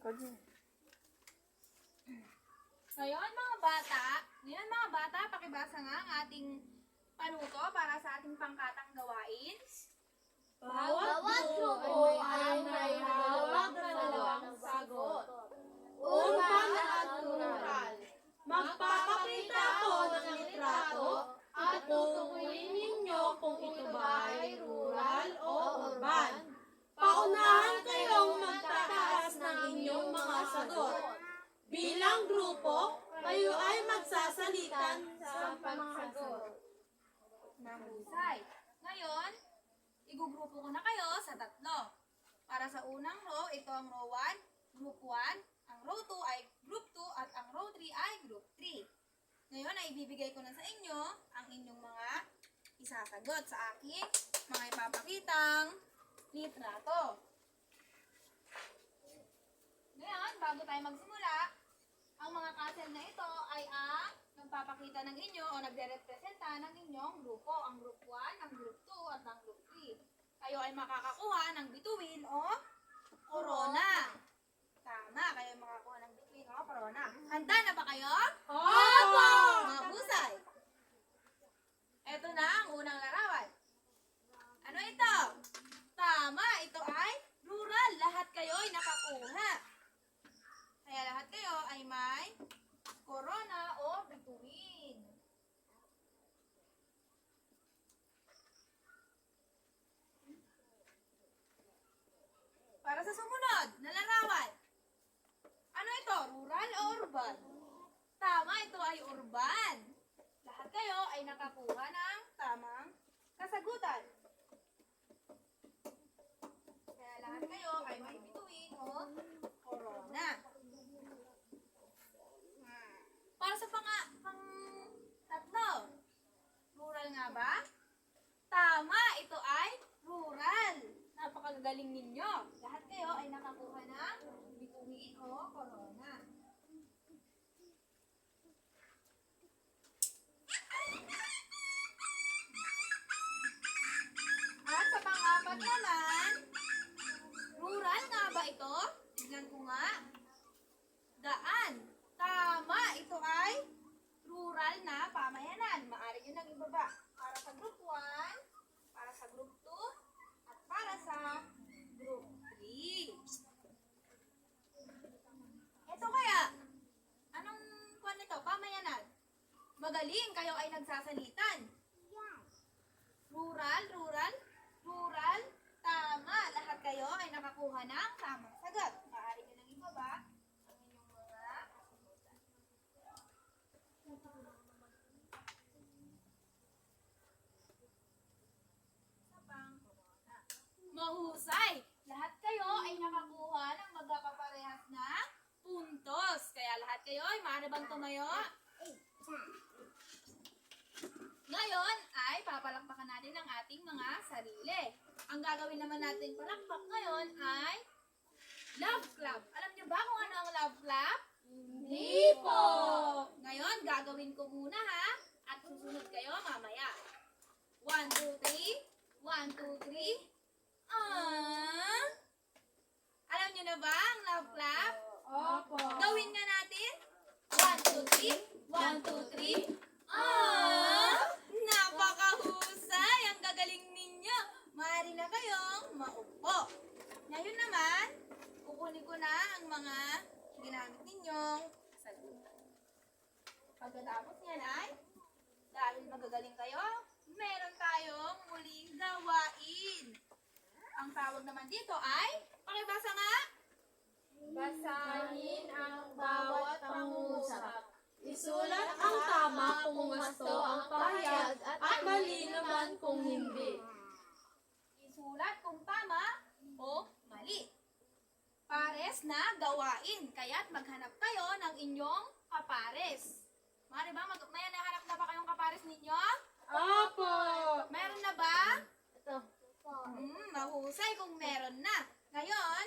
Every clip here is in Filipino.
Ngayon mga bata, pakibasa nga ang ating panuto para sa ating pangkatang gawain. Bawat grupo ay may hawak na dalawang sagot. Urban at rural. Magpapakita ako ng litrato at tutukuyin ninyo kung ito ba ay rural o urban. Paunahan kayong magtataas ng inyong mga sagot. Bilang grupo, kayo ay magsasalitan sa pagsagot. Mahusay. Ngayon, igugrupo ko na kayo sa tatlo. Para sa unang row, ito ang row 1, group 1. Ang row 2 ay group 2 at ang row 3 ay group 3. Ngayon ay ibibigay ko na sa inyo ang inyong mga isasagot sa aking mga ipapakitang litrato. Ngayon, bago tayo magsimula, ang mga castle na ito ay ang nagpapakita ng inyo o nagre-representa ng inyong grupo. Ang group 1, ang group 2 at ang group 3. Kayo ay makakakuha ng bituin o corona. Tama, kayo ay makakakuha ng bituin o corona. Handa na ba kayo? Opo! Mahusay. Ito na ang unang larawan. Ano ito? Tama, ito ay rural. Lahat kayo ay nakakuha. Kaya lahat kayo ay may corona o bituin. Para sa sumunod na larawan. Ano ito? Rural o urban? Tama, ito ay urban. Lahat kayo ay nakakuha ng tamang kasagutan. Kaya lahat kayo ay may bituin o corona. Para sa pang tatlo. Rural nga ba? Tama, ito ay rural. Napakagaling ninyo. Lahat kayo ay nakakuha ng bituin o corona. At sa pang-apat naman, rural nga ba ito? Tignan ko nga. Daan. Tama, ito ay rural na pamayanan. Maaari nyo nang ibaba. Para sa group 1, para sa group 2, at para sa group 3. Ito kaya, anong kuwan nito? Pamayanan. Magaling, kayo ay nagsasalitan. Rural, rural, rural. Tama, lahat kayo ay nakakuha ng tamang sagot. Maaari nyo nang ibaba ang inyong mga kasagutan. Sa pang-corona. Mahusay! Lahat kayo ay nakakuha ng magkapaparehas na puntos. Kaya lahat kayo ay maaari bang tumayo? Ngayon ay papalakpakan natin ang ating mga sarili. Ang gagawin naman natin palakpak ngayon ay love clap. Alam niyo ba kung ano ang love clap? Hindi po! Ngayon, gagawin ko muna ha. At susunod kayo mamaya. 1, 2, 3. 1, 2, 3. Alam niyo na ba ang love clap? Opo! Gawin nga natin. 1, 2, 3. 1, 2, 3. Napakahusay! Ang gagaling ninyo. Maaari na kayong maupo. Ngayon naman, kukunin ko na ang mga ginamit ninyong sagutan. Pagkatapos niyan ay, dahil magagaling kayo, meron tayong muling gawain. Ang tawag naman dito ay, pakibasa nga. Basahin ang bawat pangusap. Isulat ang tama kung gusto ang pahayag at mali naman kung hindi. Isulat kung tama o mali. Pares na gawain, kaya't maghanap kayo ng inyong kapares. Maaari ba, may nahanap na ba kayong kapares ninyo? Opo! Meron na ba? Ito. Mahusay kung meron na. Ngayon,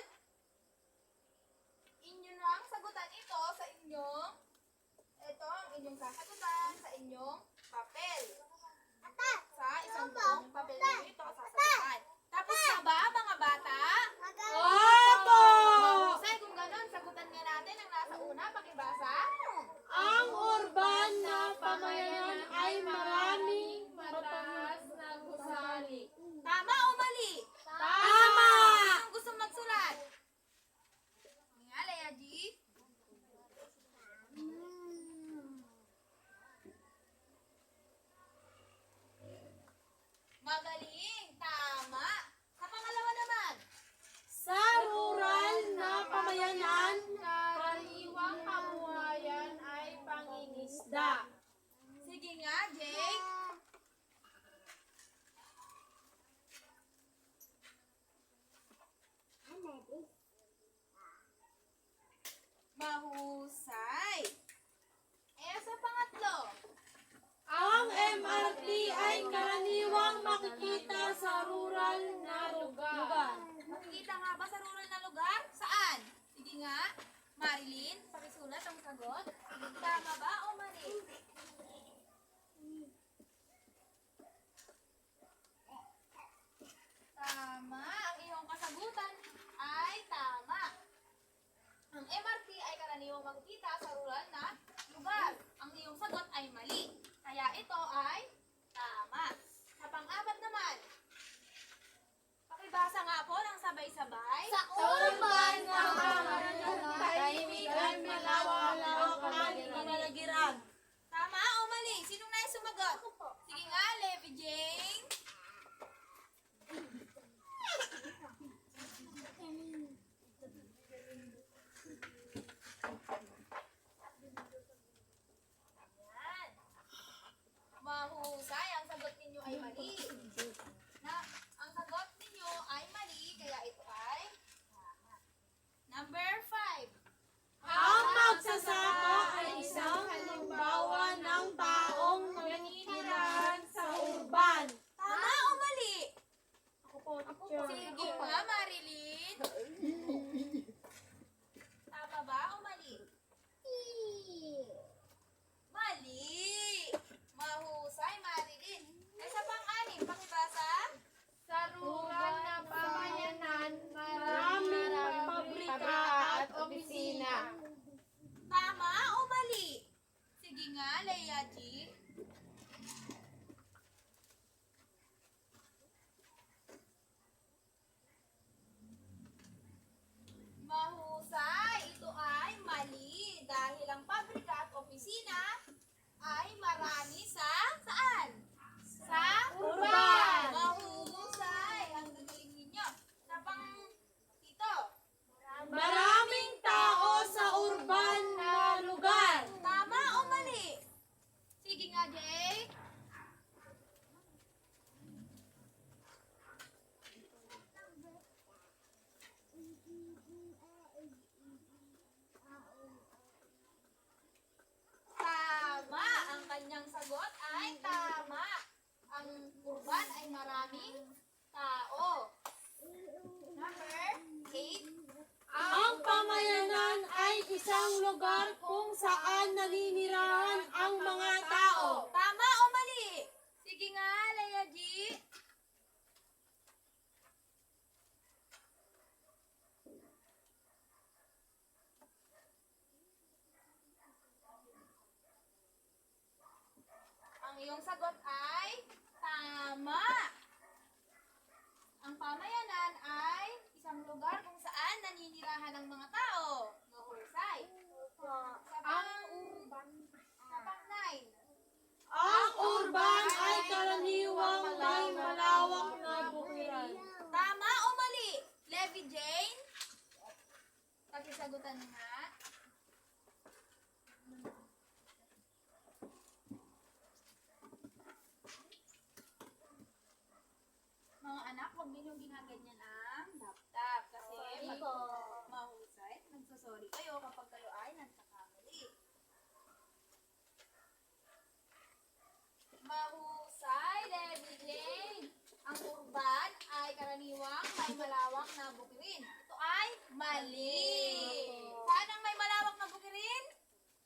inyo na ang sagutan ito sa inyong, ito ang inyong sasagutan sa inyong papel. Sa isang buong papel ninyo ito sasagutan. Tapos na ba mga bata? Opo! Mahusay kung gano'n, sagutan Pangatlo. Ang MRT ay karaniwang makikita sa rural na lugar. Makikita nga ba sa rural na lugar? Saan? Sige nga. Marilyn, pakisulat ang sagot. Tama ba o mali? Tama. Ang iyong kasagutan ay tama. Ang MRT ay karaniwang makikita sa rural na lugar. Ang iyong sagot ay mali. Kaya ito ay tama. Sa pang-apat naman, pakibasa nga po ng sabay-sabay. Sa urban na tahimik at malawak ang pamaligiran. Tama o mali? Sinong nais sumagot? Sige nga, Levi Jane. Ayan. Mahusay. Ang sagot ninyo ay mali. Ang sagot ninyo ay mali, kaya ito ay tama. Number 5. Ang magsasaka ay isang halimbawa ng taong nanginirahan sa urban. Tama o mali? Ako po, Sige nga, Marilyn. Tama ba o mali? Mali. Mahusay, Marilyn. Ay, sa pang-anim, pakibasa. Sa rural na pamayanan, maraming pabrika at opisina. Tama o mali? Sige nga, Leia G. Mahusay. Ito ay mali. Dahil ang pabrika at opisina ay marami sa saan? Sa Urban. Mahusay. Ang gagaling ninyo. Sa pang dito. Maraming tao sa urban na lugar. Tama o mali? Sige nga, Jay. Tama. Ang kanyang sagot ay tama. Ang urban ay maraming tao. Number 8. Ang pamayanan ay isang lugar kung saan naninirahan ang mga tao. Tama o mali? Sige nga, Leia G. Ang iyong sagot ay tama. Ang pamayanan ay isang lugar kung saan naninirahan ang mga tao. Mahusay. Sa pang-9. Ang urban ay karaniwang may malawak na bukiran. Tama o mali? Levi Jane? Pakisagutan mo nga. Mga anak, huwag ninyong ginaganyan ang laptop. Kasi pag mahusay, nagsasorry kayo kapag kayo ay nagkakamali. Mahusay, Levi Jane. Ang urban ay karaniwang may malawak na bukirin. Ito ay mali. Saan ang may malawak na bukirin?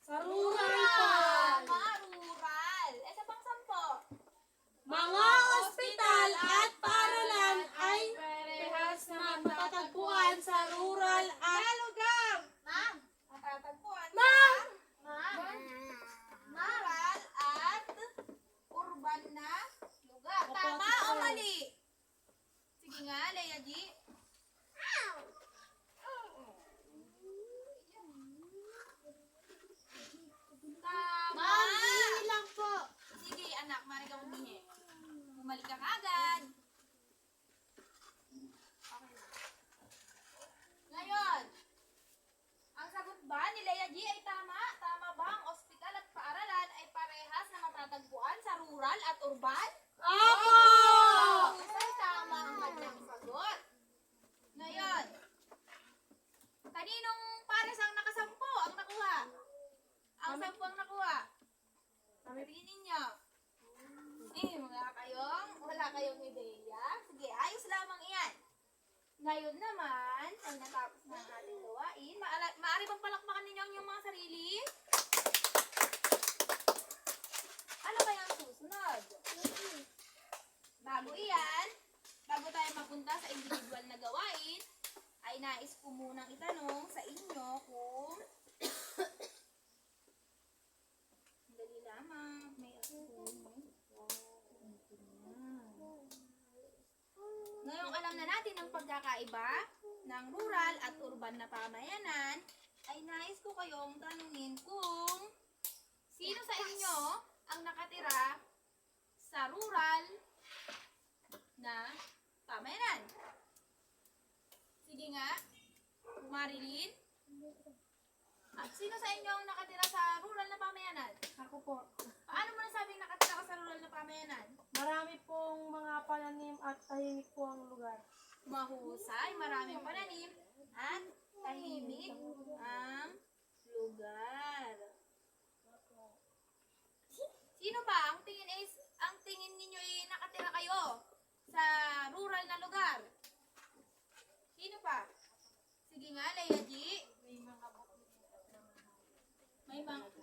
Sa rural. Tama, rural. Eh, sa pang-sampo? Mga ospital at paaralan ay parehas na matatagpuan sa rural at lugar. Ma'am. Matatagpuan sa Ma'am. rural at urban na lugar. Tama o mali? Sige nga, Leia G. Tama. lang po. Sige, anak, mari ka umihi. Bumalik ka kaagad. Okay. Ngayon, ang sagot ba ni Leia G ay tama? Tama ba ang ospital at paaralan ay parehas na matatagpuan sa rural at urban? Opo! Mahusay, tama ang kanyang sagot. Ngayon, kaninong pares ang nakasampo ang nakuha? Ang sampo ang nakuha? naman ay natapos na ang ating gawain. Maaari bang palakpakan ninyo ang inyong mga sarili? Ano ba yung susunod? Bago iyan, bago tayo mapunta sa individual na gawain, ay nais ko munang itanong sa inyo kung dali lamang, may ngayong alam na natin ang pagkakaiba ng rural at urban na pamayanan, ay nais ko kayong tanungin kung sino sa inyo ang nakatira sa rural na pamayanan. Sige nga, Marilyn. Sino sa inyo ang nakatira sa rural na pamayanan? Ako po. Paano mo nasabing nakatira ka sa rural na pamayanan? Marami pong mga pananim at tahimik po ang lugar. Mahusay, maraming pananim at tahimik ang lugar. Sino pa ang tingin ninyo ay nakatira kayo sa rural na lugar? Sino pa? Sige nga, Leia G.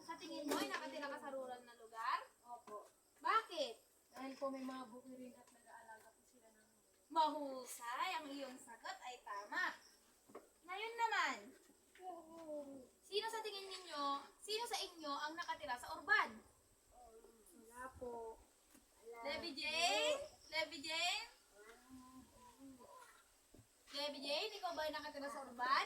Sa tingin mo ay nakatira ka sa rural na lugar? Opo. Bakit? Dahil po may mga bukirin at nag-aalaga po sila ng... Mahusay, ang iyong sagot ay tama. Ngayon naman, sino sa inyo ang nakatira sa urban? Wala po. Debbie Jane? Debbie Jane? Debbie Jane, ikaw ba ay nakatira sa urban?